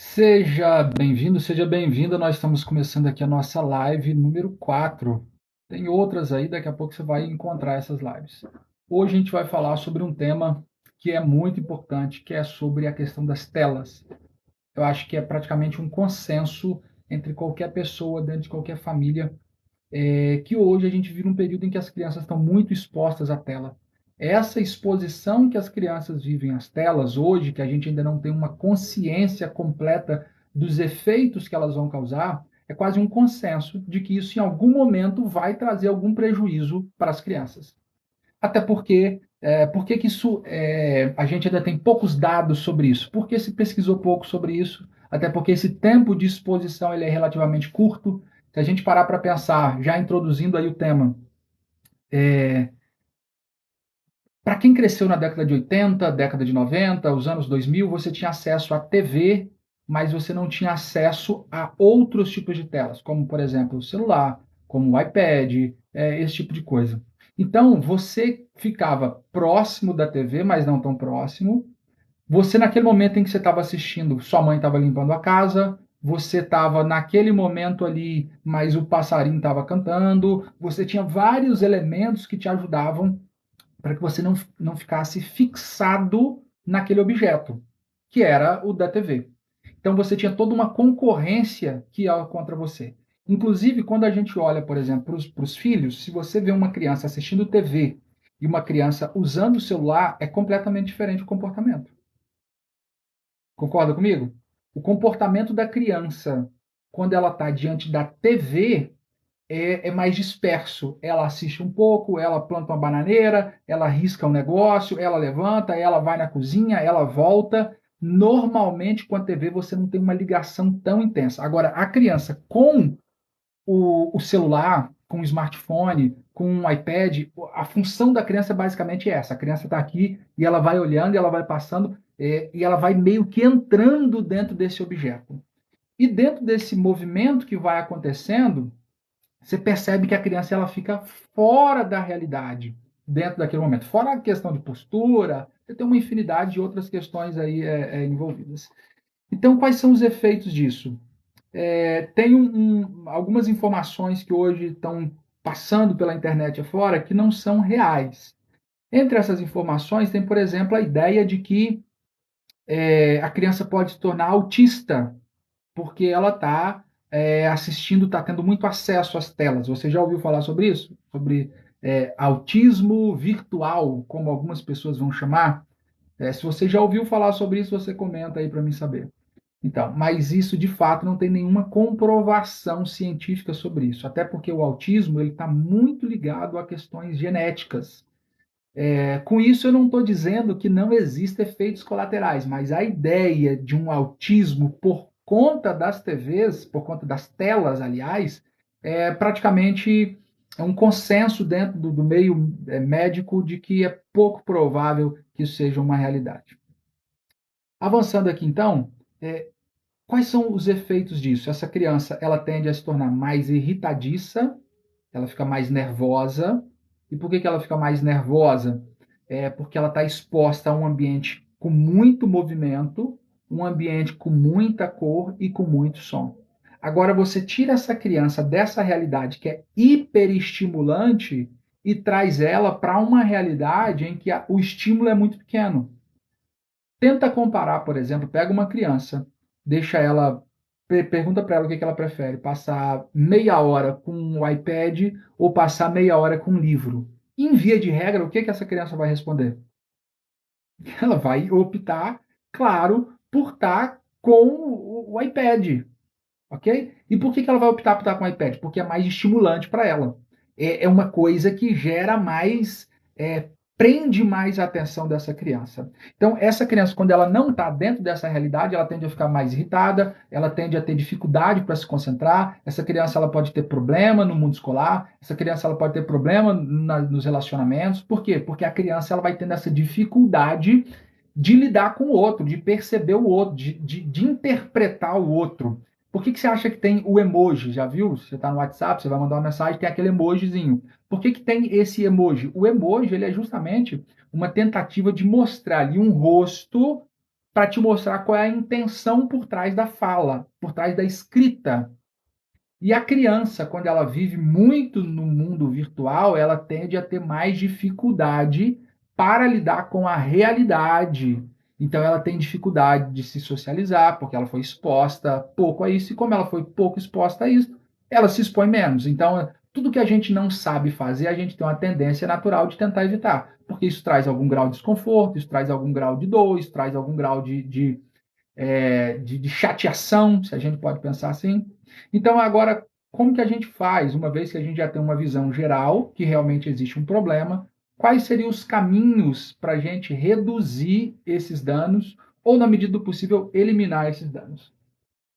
Seja bem-vindo, seja bem-vinda. Nós estamos começando aqui a nossa live número 4. Tem outras aí, daqui a pouco você vai encontrar essas lives. Hoje a gente vai falar sobre um tema que é muito importante, que é sobre a questão das telas. Eu acho que é praticamente um consenso entre qualquer pessoa, dentro de qualquer família, que hoje a gente vive um período em que as crianças estão muito expostas à tela. Essa exposição que as crianças vivem às telas hoje, que a gente ainda não tem uma consciência completa dos efeitos que elas vão causar, é quase um consenso de que isso em algum momento vai trazer algum prejuízo para as crianças. Até porque, por que que isso, a gente ainda tem poucos dados sobre isso? Porque se pesquisou pouco sobre isso, até porque esse tempo de exposição ele é relativamente curto. Se a gente parar para pensar, já introduzindo aí o tema, para quem cresceu na década de 80, década de 90, os anos 2000, você tinha acesso à TV, mas você não tinha acesso a outros tipos de telas, como, por exemplo, o celular, como o iPad, esse tipo de coisa. Então, você ficava próximo da TV, mas não tão próximo. Você, naquele momento em que você estava assistindo, sua mãe estava limpando a casa, você estava naquele momento ali, mas o passarinho estava cantando, você tinha vários elementos que te ajudavam para que você não ficasse fixado naquele objeto, que era o da TV. Então você tinha toda uma concorrência que ia contra você. Inclusive, quando a gente olha, por exemplo, para os filhos, se você vê uma criança assistindo TV e uma criança usando o celular, é completamente diferente o comportamento. Concorda comigo? O comportamento da criança, quando ela está diante da TV, é mais disperso. Ela assiste um pouco, ela planta uma bananeira, ela risca um negócio, ela levanta, ela vai na cozinha, ela volta. Normalmente, com a TV, você não tem uma ligação tão intensa. Agora, a criança com o celular, com o smartphone, com o iPad, a função da criança é basicamente essa. A criança está aqui e ela vai olhando, e ela vai passando, e ela vai meio que entrando dentro desse objeto. E dentro desse movimento que vai acontecendo, você percebe que a criança ela fica fora da realidade dentro daquele momento. Fora a questão de postura, você tem uma infinidade de outras questões aí envolvidas. Então, quais são os efeitos disso? Tem algumas informações que hoje estão passando pela internet afora que não são reais. Entre essas informações tem, por exemplo, a ideia de que a criança pode se tornar autista porque ela está assistindo, está tendo muito acesso às telas. Você já ouviu falar sobre isso? Sobre autismo virtual, como algumas pessoas vão chamar? Se você já ouviu falar sobre isso, você comenta aí para mim saber. Então, mas isso de fato não tem nenhuma comprovação científica sobre isso, até porque o autismo ele está muito ligado a questões genéticas. Com isso, eu não estou dizendo que não existem efeitos colaterais, mas a ideia de um autismo por conta das TVs, por conta das telas, aliás, é praticamente um consenso dentro do meio médico de que é pouco provável que isso seja uma realidade. Avançando aqui, então, quais são os efeitos disso? Essa criança ela tende a se tornar mais irritadiça, ela fica mais nervosa. E por que, que ela fica mais nervosa? Porque ela está exposta a um ambiente com muito movimento, um ambiente com muita cor e com muito som. Agora você tira essa criança dessa realidade que é hiperestimulante e traz ela para uma realidade em que o estímulo é muito pequeno. Tenta comparar, por exemplo, pega uma criança, deixa ela, pergunta para ela o que ela prefere, passar meia hora com o iPad ou passar meia hora com um livro. Em via de regra, o que essa criança vai responder? Ela vai optar, claro, por estar com o iPad, ok? E por que ela vai optar por estar com o iPad? Porque é mais estimulante para ela. É uma coisa que gera mais, prende mais a atenção dessa criança. Então, essa criança, quando ela não está dentro dessa realidade, ela tende a ficar mais irritada, ela tende a ter dificuldade para se concentrar. Essa criança ela pode ter problema no mundo escolar, essa criança ela pode ter problema nos relacionamentos. Por quê? Porque a criança ela vai tendo essa dificuldade de lidar com o outro, de perceber o outro, de interpretar o outro. Por que você acha que tem o emoji? Já viu? Você está no WhatsApp, você vai mandar uma mensagem, tem aquele emojizinho. Por que tem esse emoji? O emoji ele é justamente uma tentativa de mostrar ali um rosto para te mostrar qual é a intenção por trás da fala, por trás da escrita. E a criança, quando ela vive muito no mundo virtual, ela tende a ter mais dificuldade para lidar com a realidade. Então, ela tem dificuldade de se socializar, porque ela foi exposta pouco a isso, e como ela foi pouco exposta a isso, ela se expõe menos. Então, tudo que a gente não sabe fazer, a gente tem uma tendência natural de tentar evitar, porque isso traz algum grau de desconforto, isso traz algum grau de dor, isso traz algum grau de chateação, se a gente pode pensar assim. Então, agora, como que a gente faz, uma vez que a gente já tem uma visão geral, que realmente existe um problema, quais seriam os caminhos para a gente reduzir esses danos, ou, na medida do possível, eliminar esses danos?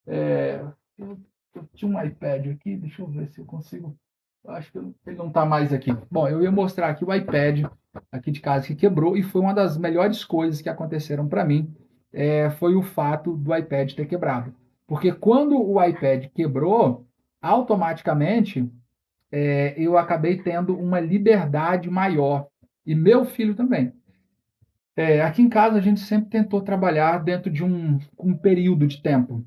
Eu tinha um iPad aqui, deixa eu ver se eu consigo. Eu acho que ele não está mais aqui. Bom, eu ia mostrar aqui o iPad aqui de casa que quebrou e foi uma das melhores coisas que aconteceram para mim. Foi o fato do iPad ter quebrado. Porque quando o iPad quebrou, automaticamente eu acabei tendo uma liberdade maior. E meu filho também. Aqui em casa a gente sempre tentou trabalhar dentro de um período de tempo.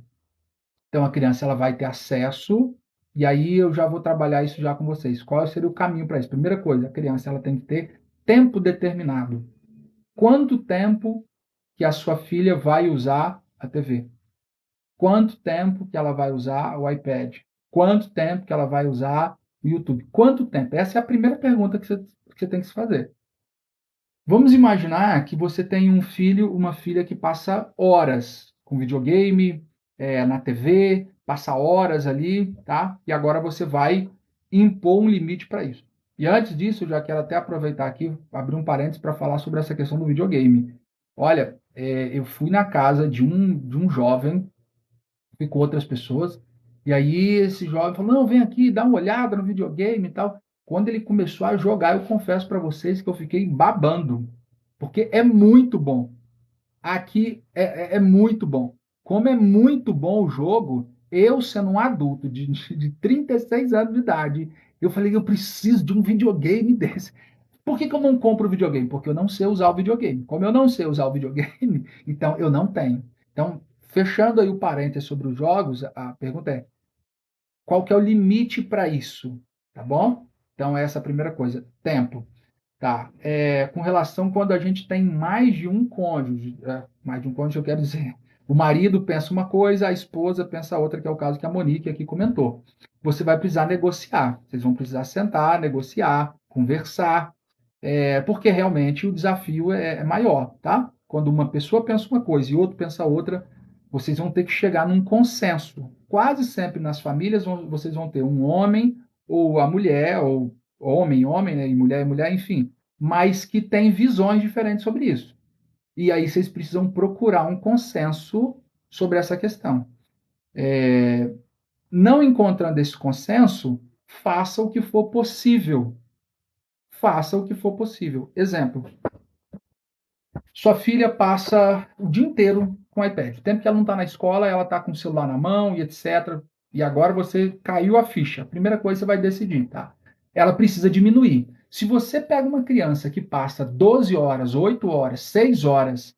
Então a criança ela vai ter acesso e aí eu já vou trabalhar isso já com vocês. Qual seria o caminho para isso? Primeira coisa, a criança ela tem que ter tempo determinado. Quanto tempo que a sua filha vai usar a TV? Quanto tempo que ela vai usar o iPad? Quanto tempo que ela vai usar o YouTube? Quanto tempo? Essa é a primeira pergunta que você tem que se fazer. Vamos imaginar que você tem um filho, uma filha que passa horas com videogame, na TV, passa horas ali, tá? E agora você vai impor um limite para isso. E antes disso, eu já quero até aproveitar aqui, abrir um parênteses para falar sobre essa questão do videogame. Olha, eu fui na casa de um jovem, fui com outras pessoas, e aí esse jovem falou, não, vem aqui, dá uma olhada no videogame e tal. Quando ele começou a jogar, eu confesso para vocês que eu fiquei babando, porque é muito bom. Aqui é muito bom. Como é muito bom o jogo, eu sendo um adulto de 36 anos de idade, eu falei, eu preciso de um videogame desse. Por que eu não compro o videogame? Porque eu não sei usar o videogame. Como eu não sei usar o videogame, então eu não tenho. Então, fechando aí o parênteses sobre os jogos, a pergunta é: qual que é o limite para isso? Tá bom? Então, essa é a primeira coisa. Tempo. Tá. Com relação quando a gente tem mais de um cônjuge, mais de um cônjuge, eu quero dizer, o marido pensa uma coisa, a esposa pensa outra, que é o caso que a Monique aqui comentou. Você vai precisar negociar. Vocês vão precisar sentar, negociar, conversar, porque realmente o desafio é maior, tá? Quando uma pessoa pensa uma coisa e outro pensa outra, vocês vão ter que chegar num consenso. Quase sempre nas famílias vocês vão ter um homem ou a mulher, ou homem, homem, né, e mulher, enfim, mas que tem visões diferentes sobre isso. E aí vocês precisam procurar um consenso sobre essa questão. Não encontrando esse consenso, faça o que for possível. Faça o que for possível. Exemplo: sua filha passa o dia inteiro com o iPad. O tempo que ela não está na escola, ela está com o celular na mão e etc. E agora você caiu a ficha. A primeira coisa que você vai decidir, tá? Ela precisa diminuir. Se você pega uma criança que passa 12 horas, 8 horas, 6 horas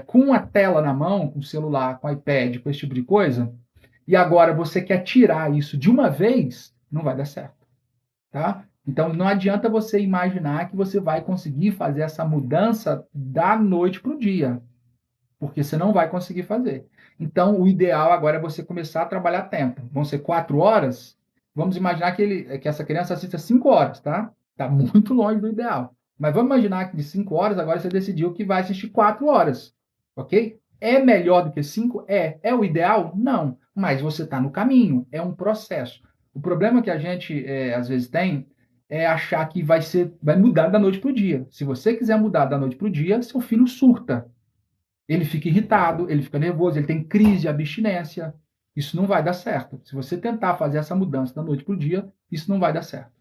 com a tela na mão, com o celular, com o iPad, com esse tipo de coisa, e agora você quer tirar isso de uma vez, não vai dar certo, tá? Então não adianta você imaginar que você vai conseguir fazer essa mudança da noite para o dia, porque você não vai conseguir fazer. Então o ideal agora é você começar a trabalhar tempo. Vão ser 4 horas. Vamos imaginar que essa criança assista 5 horas, tá? Tá muito longe do ideal. Mas vamos imaginar que de 5 horas agora você decidiu que vai assistir 4 horas, ok? É melhor do que cinco? É o ideal? Não. Mas você está no caminho. É um processo. O problema que a gente às vezes tem é achar que vai mudar da noite para o dia. Se você quiser mudar da noite para o dia, seu filho surta. Ele fica irritado, ele fica nervoso, ele tem crise de abstinência. Isso não vai dar certo. Se você tentar fazer essa mudança da noite para o dia, isso não vai dar certo.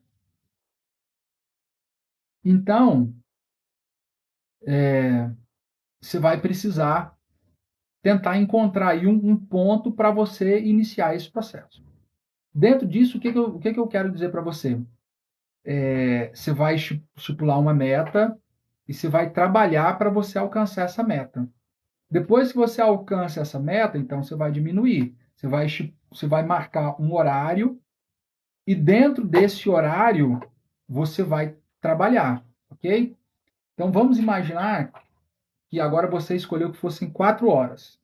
Então, você vai precisar tentar encontrar aí um ponto para você iniciar esse processo. Dentro disso, o que eu quero dizer para você? Você vai estipular uma meta e você vai trabalhar para você alcançar essa meta. Depois que você alcança essa meta, então você vai diminuir. Você vai marcar um horário e dentro desse horário você vai trabalhar, ok? Então vamos imaginar que agora você escolheu que fossem 4 horas.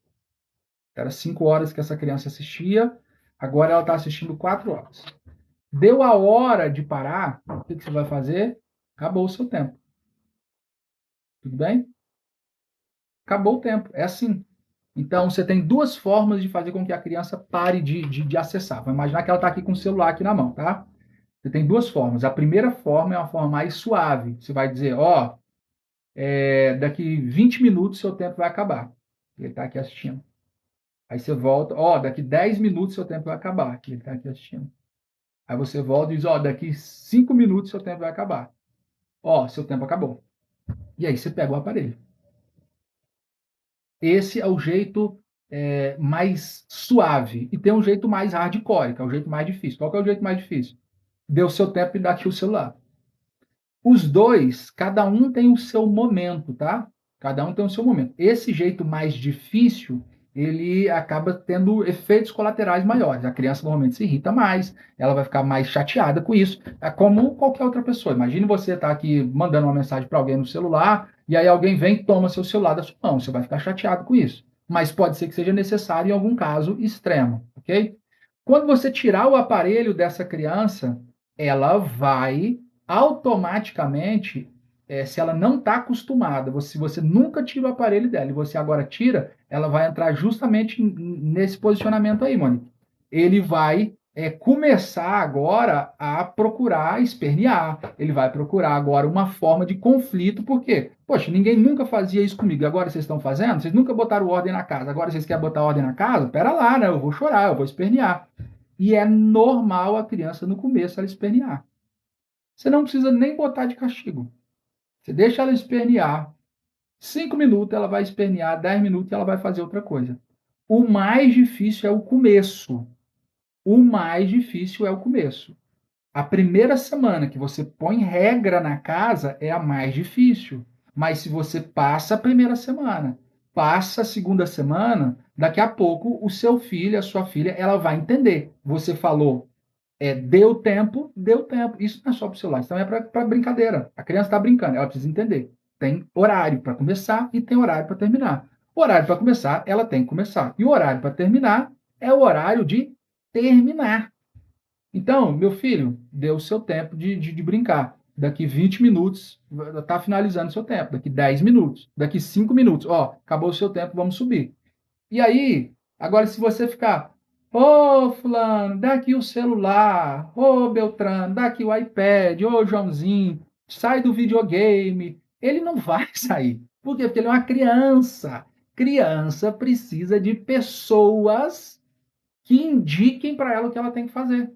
Era 5 horas que essa criança assistia, agora ela está assistindo 4 horas. Deu a hora de parar, o que você vai fazer? Acabou o seu tempo. Tudo bem? Acabou o tempo. É assim. Então, você tem duas formas de fazer com que a criança pare de acessar. Vamos imaginar que ela está aqui com o celular aqui na mão, tá? Você tem duas formas. A primeira forma é uma forma mais suave. Você vai dizer, ó, daqui 20 minutos seu tempo vai acabar. Ele está aqui assistindo. Aí você volta, ó, daqui 10 minutos seu tempo vai acabar. Ele está aqui assistindo. Aí você volta e diz, ó, daqui 5 minutos seu tempo vai acabar. Ó, seu tempo acabou. E aí você pega o aparelho. Esse é o jeito mais suave. E tem um jeito mais hardcore, que é o jeito mais difícil. Qual que é o jeito mais difícil? Deu seu tempo e dá aqui o celular. Os dois, cada um tem o seu momento, tá? Cada um tem o seu momento. Esse jeito mais difícil, ele acaba tendo efeitos colaterais maiores. A criança normalmente se irrita mais, ela vai ficar mais chateada com isso. É como qualquer outra pessoa. Imagine você estar aqui mandando uma mensagem para alguém no celular, e aí alguém vem e toma seu celular da sua mão. Você vai ficar chateado com isso. Mas pode ser que seja necessário em algum caso extremo, ok? Quando você tirar o aparelho dessa criança, ela vai automaticamente, se ela não está acostumada, se você nunca tira o aparelho dela e você agora tira, ela vai entrar justamente nesse posicionamento aí, Mônica. Ele vai começar agora a procurar espernear, ele vai procurar agora uma forma de conflito, porque, poxa, ninguém nunca fazia isso comigo, agora vocês estão fazendo? Vocês nunca botaram ordem na casa, agora vocês querem botar ordem na casa? Pera lá, né? Eu vou chorar, eu vou espernear. E é normal a criança no começo ela espernear. Você não precisa nem botar de castigo. Você deixa ela espernear. 5 minutos ela vai espernear, 10 minutos ela vai fazer outra coisa. O mais difícil é o começo. O mais difícil é o começo. A primeira semana que você põe regra na casa é a mais difícil. Mas se você passa a primeira semana, passa a segunda semana, daqui a pouco o seu filho, a sua filha, ela vai entender. Você falou deu tempo, deu tempo. Isso não é só para o celular, isso também é para brincadeira. A criança está brincando, ela precisa entender. Tem horário para começar e tem horário para terminar. O horário para começar, ela tem que começar. E o horário para terminar é o horário de terminar. Então, meu filho, deu o seu tempo de brincar. Daqui 20 minutos, está finalizando o seu tempo. Daqui 10 minutos. Daqui 5 minutos. Ó, acabou o seu tempo, vamos subir. E aí, agora se você ficar, ô fulano, dá aqui o celular, ô Beltrano, dá aqui o iPad, ô Joãozinho, sai do videogame, ele não vai sair. Por quê? Porque ele é uma criança. Criança precisa de pessoas que indiquem para ela o que ela tem que fazer.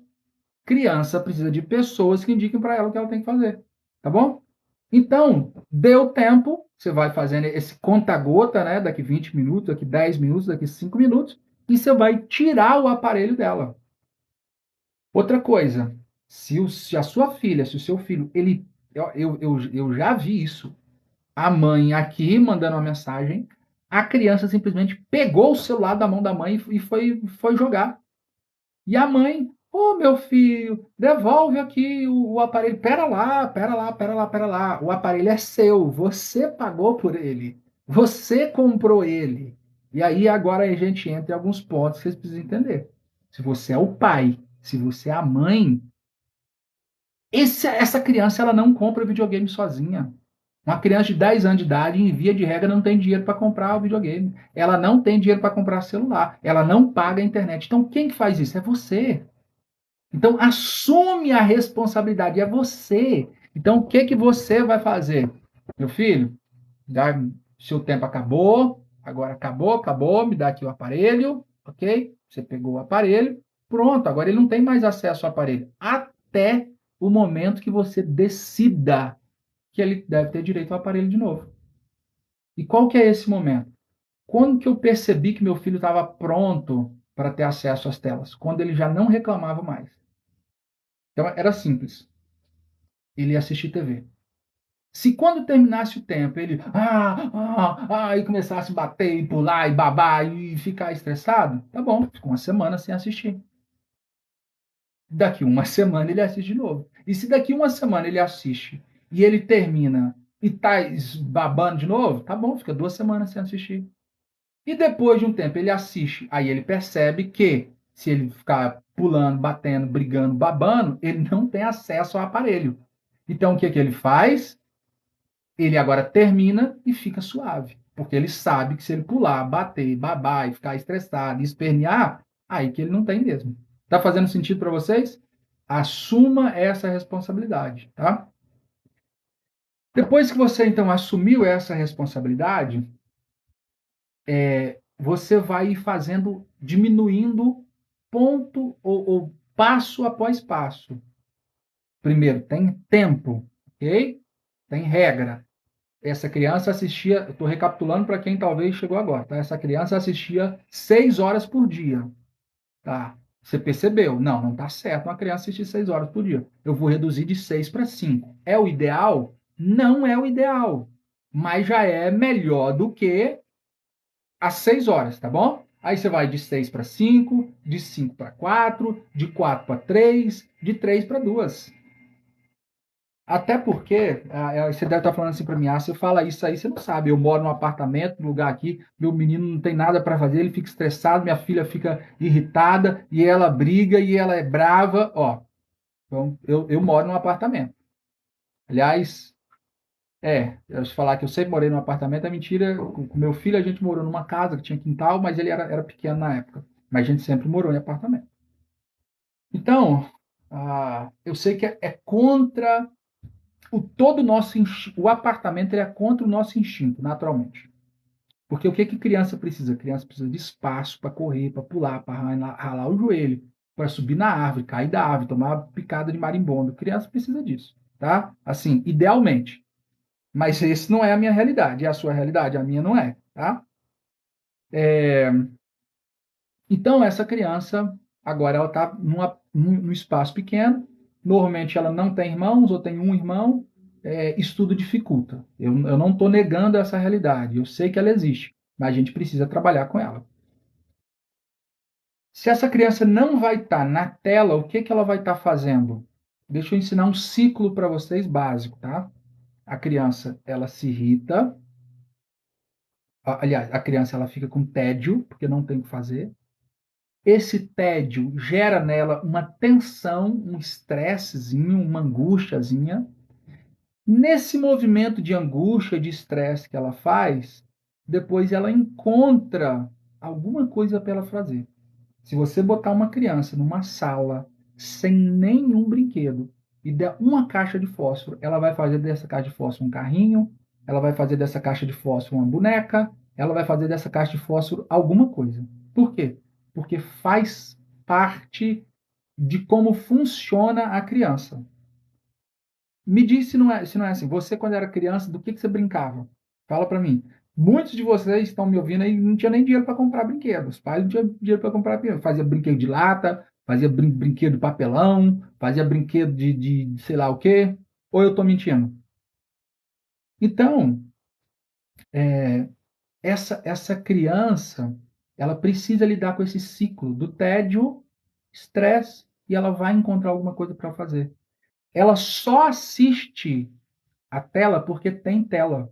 Criança precisa de pessoas que indiquem para ela o que ela tem que fazer. Tá bom? Então, deu tempo, você vai fazendo esse conta-gota, né? Daqui 20 minutos, daqui 10 minutos, daqui 5 minutos, e você vai tirar o aparelho dela. Outra coisa, se a sua filha, se o seu filho, ele. Eu já vi isso. A mãe aqui mandando uma mensagem, a criança simplesmente pegou o celular da mão da mãe e foi jogar. E a mãe, ô meu filho, devolve aqui o aparelho. Pera lá, pera lá, pera lá, pera lá. O aparelho é seu, você pagou por ele. Você comprou ele. E aí agora a gente entra em alguns pontos que vocês precisam entender. Se você é o pai, se você é a mãe, essa criança ela não compra videogame sozinha. Uma criança de 10 anos de idade, em via de regra, não tem dinheiro para comprar o videogame. Ela não tem dinheiro para comprar celular. Ela não paga a internet. Então, quem que faz isso? É você. Então, assume a responsabilidade, é você. Então, o que que você vai fazer? Meu filho, seu tempo acabou, agora acabou, acabou, me dá aqui o aparelho, ok? Você pegou o aparelho, pronto, agora ele não tem mais acesso ao aparelho. Até o momento que você decida que ele deve ter direito ao aparelho de novo. E qual que é esse momento? Quando que eu percebi que meu filho estava pronto para ter acesso às telas? Quando ele já não reclamava mais. Então era simples. Ele ia assistir TV. Se quando terminasse o tempo ele e começasse a bater e pular e babar e ficar estressado, tá bom, ficou uma semana sem assistir. Daqui uma semana ele assiste de novo. E se daqui uma semana ele assiste e ele termina e tá babando de novo, tá bom, fica 2 semanas sem assistir. E depois de um tempo ele assiste, aí ele percebe que se ele ficar pulando, batendo, brigando, babando, ele não tem acesso ao aparelho. Então o que que ele faz? Ele agora termina e fica suave, porque ele sabe que se ele pular, bater, babar e ficar estressado, espernear, aí que ele não tem mesmo. Tá fazendo sentido para vocês? Assuma essa responsabilidade, tá? Depois que você então assumiu essa responsabilidade, você vai fazendo, diminuindo ponto ou passo após passo. Primeiro, tem tempo, ok? Tem regra. Essa criança assistia, estou recapitulando para quem talvez chegou agora, tá? Essa criança assistia 6 horas por dia, tá? Você percebeu? Não, não está certo uma criança assistir 6 horas por dia. Eu vou reduzir de 6 para 5. É o ideal? Não é o ideal, mas já é melhor do que às 6 horas, tá bom? Aí você vai de 6 para 5, de 5 para 4, de 4 para 3, de 3 para 2. Até porque, você deve estar falando assim para mim, você fala isso aí, você não sabe. Eu moro num apartamento, num lugar aqui, meu menino não tem nada para fazer, ele fica estressado, minha filha fica irritada, e ela briga, e ela é brava. Ó, então, eu moro num apartamento. Aliás, eu falar que eu sempre morei num apartamento é mentira. Com meu filho, a gente morou numa casa que tinha quintal, mas ele era pequeno na época. Mas a gente sempre morou em apartamento. Então, eu sei que é contra todo o nosso o apartamento ele é contra o nosso instinto, naturalmente. Porque o que que criança precisa? Criança precisa de espaço para correr, para pular, para ralar o joelho, para subir na árvore, cair da árvore, tomar uma picada de marimbondo. Criança precisa disso, tá? Assim, idealmente. Mas esse não é a minha realidade, é a sua realidade, a minha não é, tá? Então, essa criança, agora ela está num espaço pequeno, normalmente ela não tem irmãos ou tem um irmão, estudo dificulta. Eu não estou negando essa realidade, eu sei que ela existe, mas a gente precisa trabalhar com ela. Se essa criança não vai estar na tela, o que que ela vai estar fazendo? Deixa eu ensinar um ciclo para vocês básico, tá? A criança, ela se irrita, aliás, a criança ela fica com tédio, porque não tem o que fazer. Esse tédio gera nela uma tensão, um estressezinho, uma angustiazinha. Nesse movimento de angústia, de estresse que ela faz, depois ela encontra alguma coisa para ela fazer. Se você botar uma criança numa sala sem nenhum brinquedo e der uma caixa de fósforo, ela vai fazer dessa caixa de fósforo um carrinho, ela vai fazer dessa caixa de fósforo uma boneca, ela vai fazer dessa caixa de fósforo alguma coisa. Por quê? Porque faz parte de como funciona a criança. Me diz se não é assim. Você, quando era criança, do que você brincava? Fala para mim. Muitos de vocês estão me ouvindo aí não tinha nem dinheiro para comprar brinquedos. Os pais não tinham dinheiro para comprar brinquedo. Fazia brinquedo de lata, fazia brinquedo de papelão, fazia brinquedo de sei lá o quê. Ou eu estou mentindo? Então, essa criança, ela precisa lidar com esse ciclo do tédio, estresse, e ela vai encontrar alguma coisa para fazer. Ela só assiste a tela porque tem tela,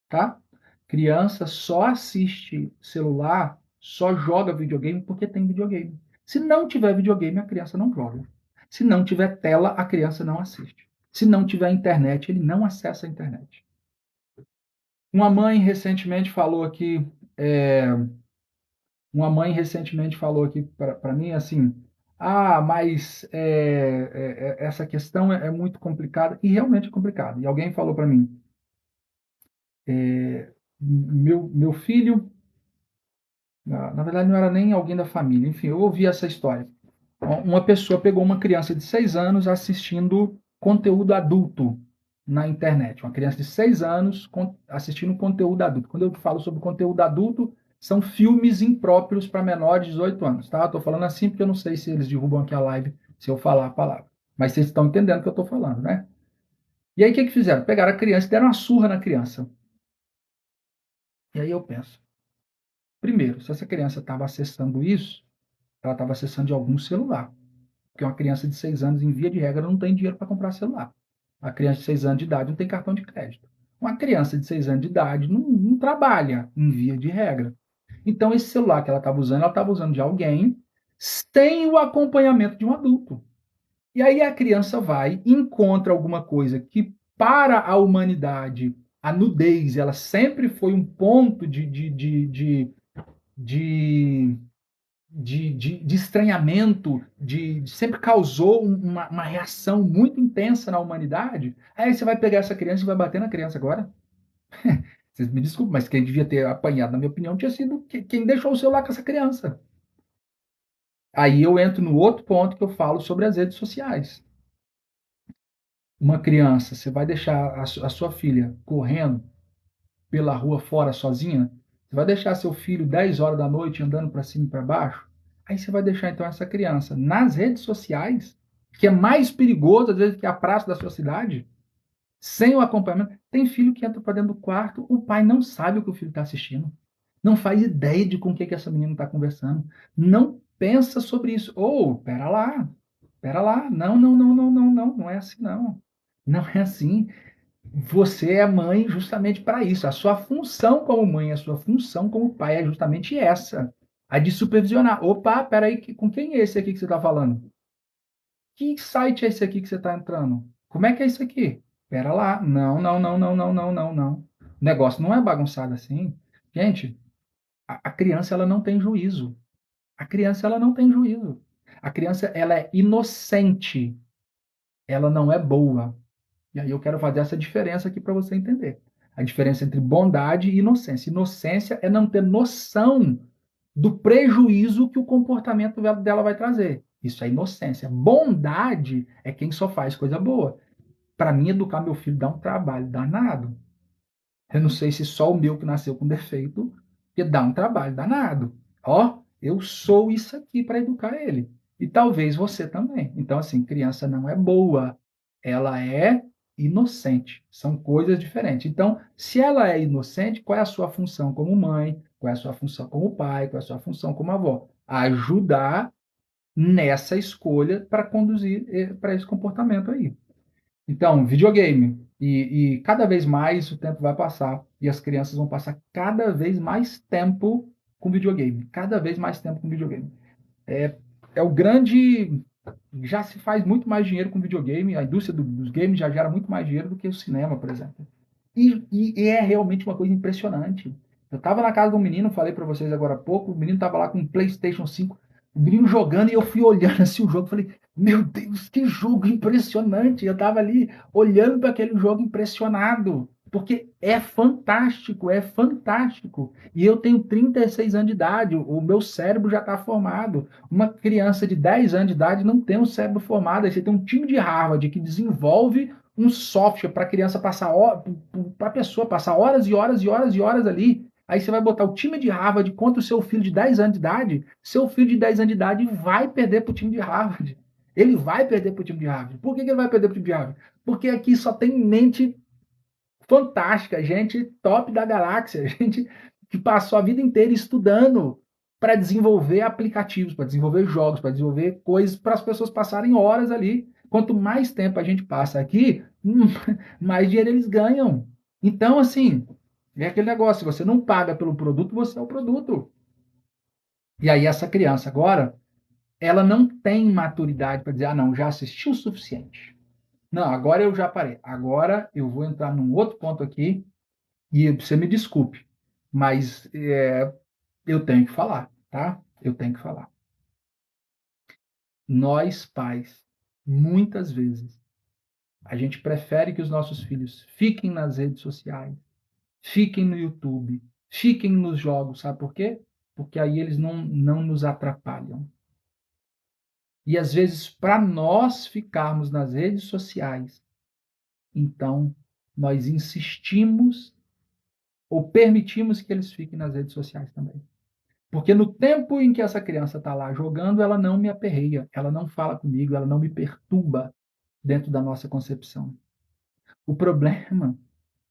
tá? Criança só assiste celular, só joga videogame porque tem videogame. Se não tiver videogame, a criança não joga. Se não tiver tela, a criança não assiste. Se não tiver internet, ele não acessa a internet. Uma mãe recentemente falou aqui, é, uma mãe recentemente falou aqui para mim assim, mas essa questão é muito complicada e realmente é complicada. E alguém falou para mim, meu filho, na verdade não era nem alguém da família, enfim, eu ouvi essa história. Uma pessoa pegou uma criança de 6 anos assistindo conteúdo adulto na internet. Uma criança de 6 anos assistindo conteúdo adulto. Quando eu falo sobre conteúdo adulto, são filmes impróprios para menores de 18 anos, tá? Estou falando assim porque eu não sei se eles derrubam aqui a live se eu falar a palavra. Mas vocês estão entendendo o que eu estou falando, né? E aí o que fizeram? Pegaram a criança e deram uma surra na criança. E aí eu penso, primeiro, se essa criança estava acessando isso, ela estava acessando de algum celular. Porque uma criança de 6 anos, em via de regra, não tem dinheiro para comprar celular. A criança de 6 anos de idade não tem cartão de crédito. Uma criança de 6 anos de idade não trabalha, em via de regra. Então, esse celular que ela estava usando de alguém sem o acompanhamento de um adulto. E aí a criança vai, encontra alguma coisa que, para a humanidade, a nudez, ela sempre foi um ponto de de estranhamento, sempre causou uma reação muito intensa na humanidade. Aí você vai pegar essa criança e vai bater na criança agora? Vocês me desculpem, mas quem devia ter apanhado, na minha opinião, tinha sido quem deixou o celular com essa criança. Aí eu entro no outro ponto que eu falo sobre as redes sociais. Uma criança, você vai deixar a sua filha correndo pela rua fora sozinha? Você vai deixar seu filho 10 horas da noite andando para cima e para baixo? Aí você vai deixar então essa criança nas redes sociais, que é mais perigoso às vezes que a praça da sua cidade, sem o acompanhamento. Tem filho que entra para dentro do quarto, o pai não sabe o que o filho está assistindo, não faz ideia de com o que essa menina está conversando, não pensa sobre isso. Ou, pera lá, não é assim não. Não é assim. Você é mãe justamente para isso. A sua função como mãe, a sua função como pai é justamente essa. A de supervisionar. Opa, peraí, com quem é esse aqui que você está falando? Que site é esse aqui que você está entrando? Como é que é isso aqui? Pera lá. Não. O negócio não é bagunçado assim. Gente, a criança ela não tem juízo. A criança ela não tem juízo. A criança ela é inocente. Ela não é boa. E aí eu quero fazer essa diferença aqui para você entender. A diferença entre bondade e inocência. Inocência é não ter noção do prejuízo que o comportamento dela vai trazer. Isso é inocência. Bondade é quem só faz coisa boa. Para mim, educar meu filho dá um trabalho danado. Eu não sei se só o meu que nasceu com defeito, que dá um trabalho danado. Ó, eu sou isso aqui para educar ele. E talvez você também. Então, assim, criança não é boa, ela é inocente. São coisas diferentes. Então, se ela é inocente, qual é a sua função como mãe? Qual é a sua função como pai? Qual é a sua função como avó? Ajudar nessa escolha para conduzir para esse comportamento aí. Então, videogame. E cada vez mais o tempo vai passar e as crianças vão passar cada vez mais tempo com videogame. Cada vez mais tempo com videogame. É, é o grande. Já se faz muito mais dinheiro com videogame. A indústria dos games já gera muito mais dinheiro do que o cinema, por exemplo. E é realmente uma coisa impressionante. Eu estava na casa de um menino, falei para vocês agora há pouco, o menino estava lá com um PlayStation 5, o menino jogando e eu fui olhando assim o jogo, falei, meu Deus, que jogo impressionante! Eu estava ali olhando para aquele jogo impressionado, porque é fantástico, é fantástico. E eu tenho 36 anos de idade, o meu cérebro já está formado. Uma criança de 10 anos de idade não tem um cérebro formado. Aí você tem um time de Harvard que desenvolve um software para a criança passar, para a pessoa passar horas e horas e horas e horas ali. Aí você vai botar o time de Harvard contra o seu filho de 10 anos de idade. Seu filho de 10 anos de idade vai perder para o time de Harvard. Ele vai perder para o time de Harvard. Por que ele vai perder para o time de Harvard? Porque aqui só tem mente fantástica, gente top da galáxia, gente que passou a vida inteira estudando para desenvolver aplicativos, para desenvolver jogos, para desenvolver coisas para as pessoas passarem horas ali. Quanto mais tempo a gente passa aqui, mais dinheiro eles ganham. Então, assim, é aquele negócio: se você não paga pelo produto, você é o produto. E aí, essa criança agora, ela não tem maturidade para dizer, ah, não, já assisti o suficiente. Não, agora eu já parei. Agora eu vou entrar num outro ponto aqui e você me desculpe, mas eu tenho que falar, tá? Eu tenho que falar. Nós, pais, muitas vezes, a gente prefere que os nossos filhos fiquem nas redes sociais, fiquem no YouTube, fiquem nos jogos, sabe por quê? Porque aí eles não nos atrapalham. E às vezes, para nós ficarmos nas redes sociais, então nós insistimos ou permitimos que eles fiquem nas redes sociais também. Porque no tempo em que essa criança está lá jogando, ela não me aperreia, ela não fala comigo, ela não me perturba dentro da nossa concepção. O problema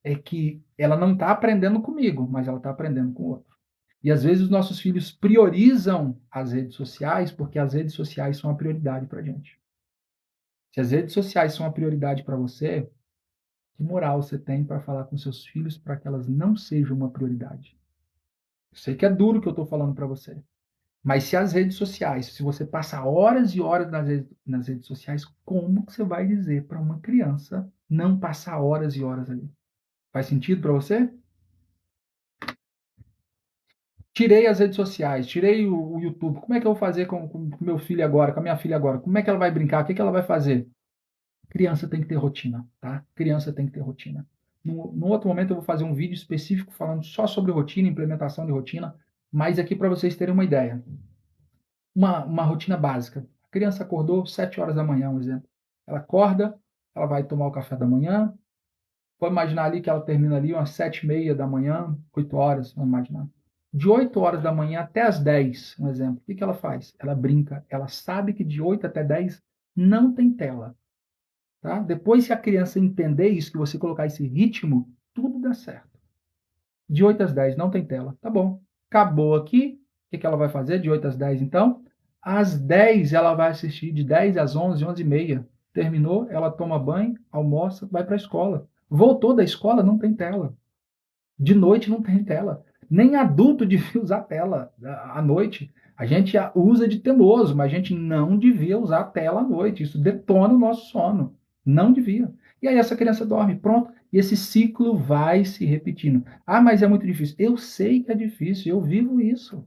é que ela não está aprendendo comigo, mas ela está aprendendo com o outro. E às vezes os nossos filhos priorizam as redes sociais porque as redes sociais são a prioridade para a gente. Se as redes sociais são a prioridade para você, que moral você tem para falar com seus filhos para que elas não sejam uma prioridade? Eu sei que é duro o que eu estou falando para você, mas se as redes sociais, se você passa horas e horas nas redes sociais, como que você vai dizer para uma criança não passar horas e horas ali? Faz sentido para você? Tirei as redes sociais, tirei o YouTube. Como é que eu vou fazer com meu filho agora, com a minha filha agora? Como é que ela vai brincar? O que, que ela vai fazer? Criança tem que ter rotina, tá? Criança tem que ter rotina. No outro momento eu vou fazer um vídeo específico falando só sobre rotina, implementação de rotina, mas aqui para vocês terem uma ideia. Uma rotina básica. A criança acordou 7 horas da manhã, um exemplo. Ela acorda, ela vai tomar o café da manhã. Vamos imaginar ali que ela termina ali umas 7h30 da manhã, 8 horas, vamos imaginar. De 8 horas da manhã até as 10, um exemplo. O que que ela faz? Ela brinca. Ela sabe que de 8 até 10 não tem tela. Tá? Depois que a criança entender isso, que você colocar esse ritmo, tudo dá certo. De 8 às 10 não tem tela. Tá bom. Acabou aqui. O que que ela vai fazer de 8 às 10 então? Às 10 ela vai assistir de 10 às 11, 11h30. Terminou, ela toma banho, almoça, vai para a escola. Voltou da escola, não tem tela. De noite não tem tela. Nem adulto devia usar tela à noite. A gente usa de teimoso, mas a gente não devia usar tela à noite. Isso detona o nosso sono. Não devia. E aí essa criança dorme, pronto. E esse ciclo vai se repetindo. Ah, mas é muito difícil. Eu sei que é difícil, eu vivo isso.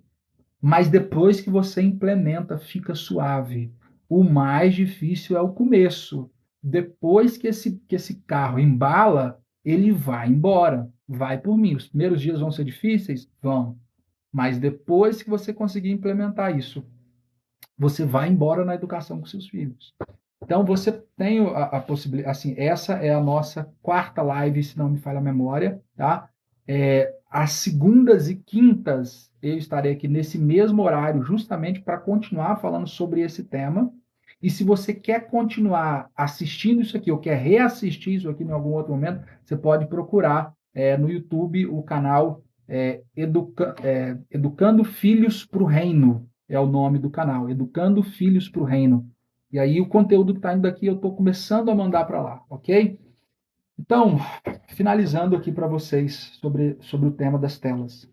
Mas depois que você implementa, fica suave. O mais difícil é o começo. Depois que esse carro embala, ele vai embora. Vai por mim. Os primeiros dias vão ser difíceis? Vão. Mas depois que você conseguir implementar isso, você vai embora na educação com seus filhos. Então você tem a possibilidade, assim, essa é a nossa quarta live, se não me falha a memória, tá? Às segundas e quintas eu estarei aqui nesse mesmo horário, justamente para continuar falando sobre esse tema. E se você quer continuar assistindo isso aqui, ou quer reassistir isso aqui em algum outro momento, você pode procurar no YouTube o canal Educando Filhos para o Reino, é o nome do canal, Educando Filhos para o Reino. E aí o conteúdo que está indo aqui eu estou começando a mandar para lá, ok? Então, finalizando aqui para vocês sobre o tema das telas.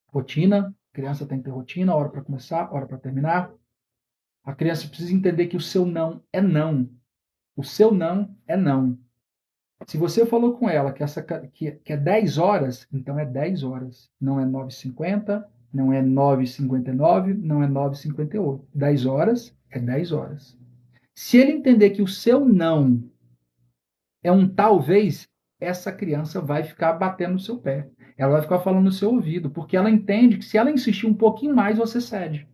Rotina, a criança tem que ter rotina, hora para começar, hora para terminar. A criança precisa entender que o seu não é não. O seu não é não. Se você falou com ela que é 10 horas, então é 10 horas. Não é 9h50, não é 9h59, não é 9h58. 10 horas é 10 horas. Se ele entender que o seu não é um talvez, essa criança vai ficar batendo no seu pé. Ela vai ficar falando no seu ouvido, porque ela entende que se ela insistir um pouquinho mais, você cede.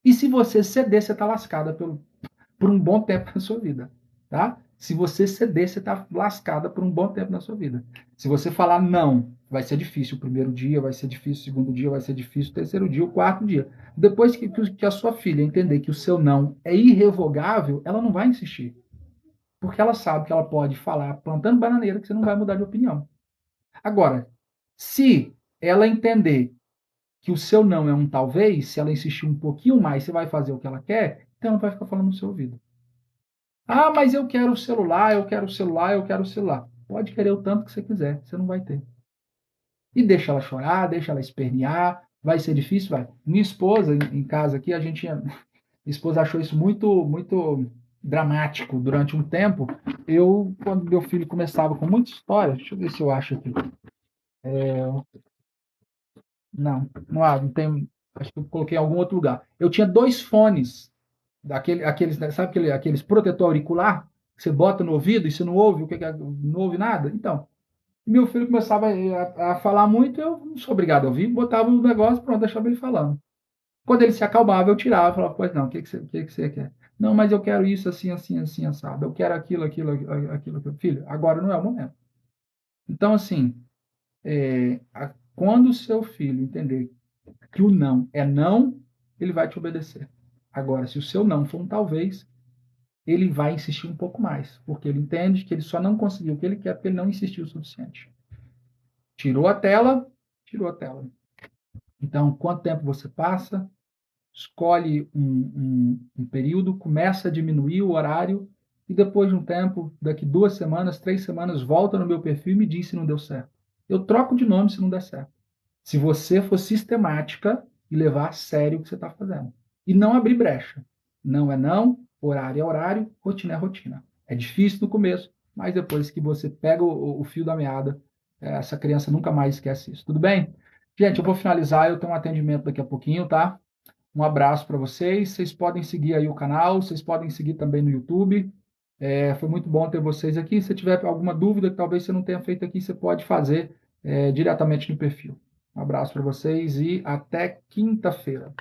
E se você ceder, você está lascada por um bom tempo na sua vida. Tá? Se você ceder, você está lascada por um bom tempo na sua vida. Se você falar não, vai ser difícil. O primeiro dia vai ser difícil, o segundo dia vai ser difícil, o terceiro dia, o quarto dia. Depois que a sua filha entender que o seu não é irrevogável, ela não vai insistir. Porque ela sabe que ela pode falar plantando bananeira que você não vai mudar de opinião. Agora, se ela entender que o seu não é um talvez, se ela insistir um pouquinho mais, você vai fazer o que ela quer, então ela vai ficar falando no seu ouvido. Ah, mas eu quero o celular, eu quero o celular, eu quero o celular. Pode querer o tanto que você quiser, você não vai ter. E deixa ela chorar, deixa ela espernear, vai ser difícil, vai. Minha esposa, em casa aqui, minha esposa achou isso muito, muito dramático durante um tempo. Quando meu filho começava com muita história, deixa eu ver se eu acho aqui. Não, não tem. Acho que eu coloquei em algum outro lugar. Eu tinha dois fones, sabe aqueles protetor auricular que você bota no ouvido e você não ouve não ouve nada? Então, meu filho começava a falar muito, eu não sou obrigado a ouvir, botava o negócio, pronto, deixava ele falando. Quando ele se acalmava, eu tirava, falava, pois não, o que que você quer? Não, mas eu quero isso assim, assim, assim, assado. Eu quero aquilo. Filho, agora não é o momento. Então, assim, quando o seu filho entender que o não é não, ele vai te obedecer. Agora, se o seu não for um talvez, ele vai insistir um pouco mais, porque ele entende que ele só não conseguiu o que ele quer porque ele não insistiu o suficiente. Tirou a tela, tirou a tela. Então, quanto tempo você passa? Escolhe um período, começa a diminuir o horário e depois de um tempo, daqui 2 semanas, 3 semanas, volta no meu perfil e me diz se não deu certo. Eu troco de nome se não der certo. Se você for sistemática e levar a sério o que você está fazendo. E não abrir brecha. Não é não, horário é horário, rotina é rotina. É difícil no começo, mas depois que você pega o fio da meada, essa criança nunca mais esquece isso. Tudo bem? Gente, eu vou finalizar, eu tenho um atendimento daqui a pouquinho, tá? Um abraço para vocês. Vocês podem seguir aí o canal, vocês podem seguir também no YouTube. Foi muito bom ter vocês aqui. Se tiver alguma dúvida que talvez você não tenha feito aqui, você pode fazer diretamente no perfil. Um abraço para vocês e até quinta-feira.